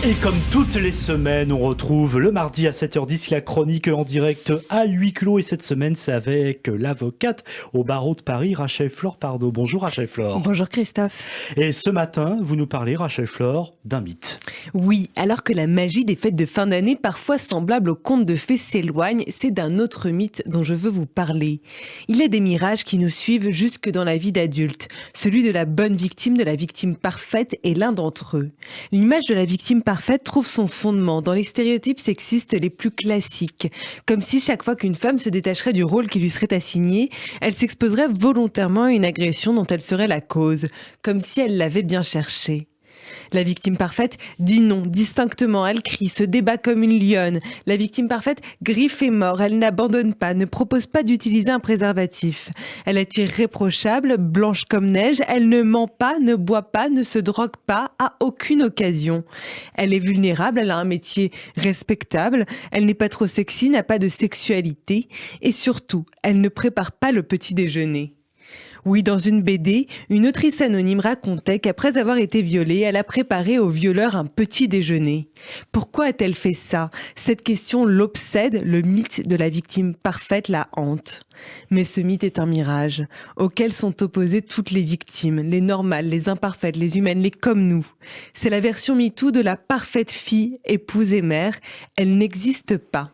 Et comme toutes les semaines, on retrouve le mardi à 7h10 la chronique en direct à huis clos. Et cette semaine, c'est avec l'avocate au barreau de Paris, Rachel Flore Pardo. Bonjour Rachel Flore. Bonjour Christophe. Et ce matin, vous nous parlez, Rachel Flore, d'un mythe. Oui, alors que la magie des fêtes de fin d'année, parfois semblable aux contes de fées, s'éloigne, c'est d'un autre mythe dont je veux vous parler. Il y a des mirages qui nous suivent jusque dans la vie d'adulte. Celui de la bonne victime, de la victime parfaite est l'un d'entre eux. L'image de la victime parfaite trouve son fondement dans les stéréotypes sexistes les plus classiques. Comme si chaque fois qu'une femme se détacherait du rôle qui lui serait assigné, elle s'exposerait volontairement à une agression dont elle serait la cause. Comme si elle l'avait bien cherché. La victime parfaite dit non, distinctement, elle crie, se débat comme une lionne. La victime parfaite griffe et mord, elle n'abandonne pas, ne propose pas d'utiliser un préservatif. Elle est irréprochable, blanche comme neige, elle ne ment pas, ne boit pas, ne se drogue pas, à aucune occasion. Elle est vulnérable, elle a un métier respectable, elle n'est pas trop sexy, n'a pas de sexualité et surtout, elle ne prépare pas le petit déjeuner. Oui, dans une BD, une autrice anonyme racontait qu'après avoir été violée, elle a préparé au violeur un petit déjeuner. Pourquoi a-t-elle fait ça ? Cette question l'obsède, le mythe de la victime parfaite la hante. Mais ce mythe est un mirage, auquel sont opposées toutes les victimes, les normales, les imparfaites, les humaines, les comme nous. C'est la version MeToo de la parfaite fille, épouse et mère. Elle n'existe pas.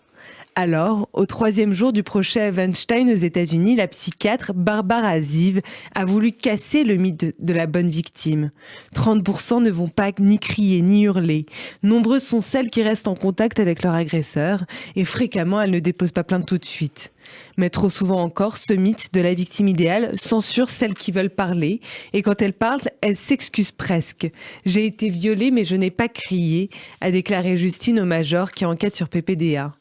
Alors, au 3e jour du procès Weinstein aux États-Unis, la psychiatre Barbara Ziv a voulu casser le mythe de la bonne victime. 30% ne vont pas ni crier ni hurler. Nombreuses sont celles qui restent en contact avec leur agresseur et fréquemment elles ne déposent pas plainte tout de suite. Mais trop souvent encore, ce mythe de la victime idéale censure celles qui veulent parler et quand elles parlent, elles s'excusent presque. « J'ai été violée mais je n'ai pas crié », a déclaré Justine au major qui enquête sur PPDA.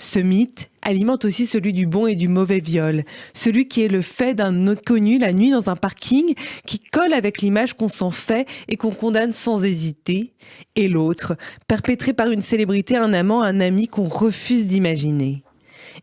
Ce mythe alimente aussi celui du bon et du mauvais viol, celui qui est le fait d'un inconnu la nuit dans un parking, qui colle avec l'image qu'on s'en fait et qu'on condamne sans hésiter, et l'autre, perpétré par une célébrité, un amant, un ami qu'on refuse d'imaginer.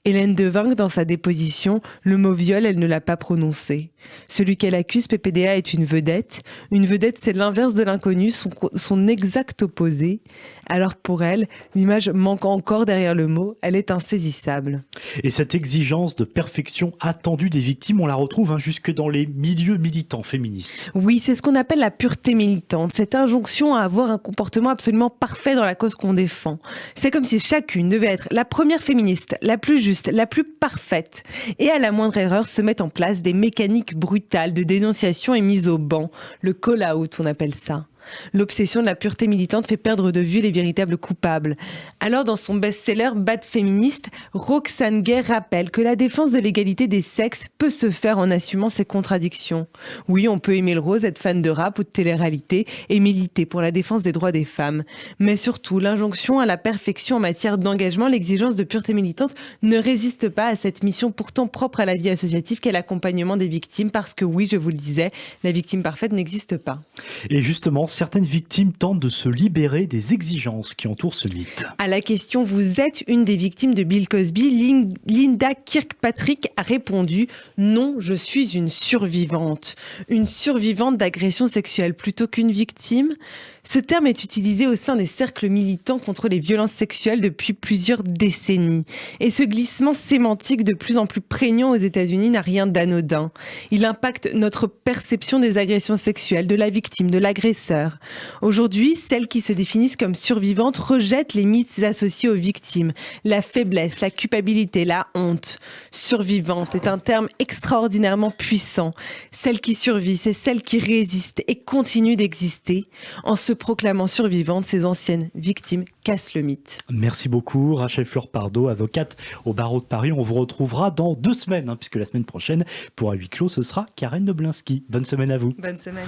Hélène Devinck, dans sa déposition, le mot viol, elle ne l'a pas prononcé. Celui qu'elle accuse, PPDA, est une vedette. Une vedette, c'est l'inverse de l'inconnu, son exact opposé. Alors pour elle, l'image manque encore derrière le mot, elle est insaisissable. Et cette exigence de perfection attendue des victimes, on la retrouve jusque dans les milieux militants féministes. Oui, c'est ce qu'on appelle la pureté militante, cette injonction à avoir un comportement absolument parfait dans la cause qu'on défend. C'est comme si chacune devait être la première féministe, la plus juste, la plus parfaite. Et à la moindre erreur, se mettent en place des mécaniques brutales de dénonciation et mise au banc. Le call-out, on appelle ça. L'obsession de la pureté militante fait perdre de vue les véritables coupables. Alors, dans son best-seller Bad Féministe, Roxane Gay rappelle que la défense de l'égalité des sexes peut se faire en assumant ses contradictions. Oui, on peut aimer le rose, être fan de rap ou de télé-réalité et militer pour la défense des droits des femmes. Mais surtout, l'injonction à la perfection en matière d'engagement, l'exigence de pureté militante ne résiste pas à cette mission pourtant propre à la vie associative qu'est l'accompagnement des victimes, parce que oui, je vous le disais, la victime parfaite n'existe pas. Et justement, certaines victimes tentent de se libérer des exigences qui entourent ce mythe. À la question « Vous êtes une des victimes de Bill Cosby ?», Linda Kirkpatrick a répondu « Non, je suis une survivante. Une survivante d'agression sexuelle plutôt qu'une victime ?» Ce terme est utilisé au sein des cercles militants contre les violences sexuelles depuis plusieurs décennies. Et ce glissement sémantique de plus en plus prégnant aux États-Unis n'a rien d'anodin. Il impacte notre perception des agressions sexuelles, de la victime, de l'agresseur. Aujourd'hui, celles qui se définissent comme survivantes rejettent les mythes associés aux victimes. La faiblesse, la culpabilité, la honte. Survivante est un terme extraordinairement puissant. Celle qui survit, c'est celle qui résiste et continue d'exister. En se proclamant survivante, ces anciennes victimes cassent le mythe. Merci beaucoup Rachel Flore Pardo, avocate au barreau de Paris. On vous retrouvera dans 2 semaines, puisque la semaine prochaine, pour à huis clos, ce sera Karen Noblinski. Bonne semaine à vous. Bonne semaine.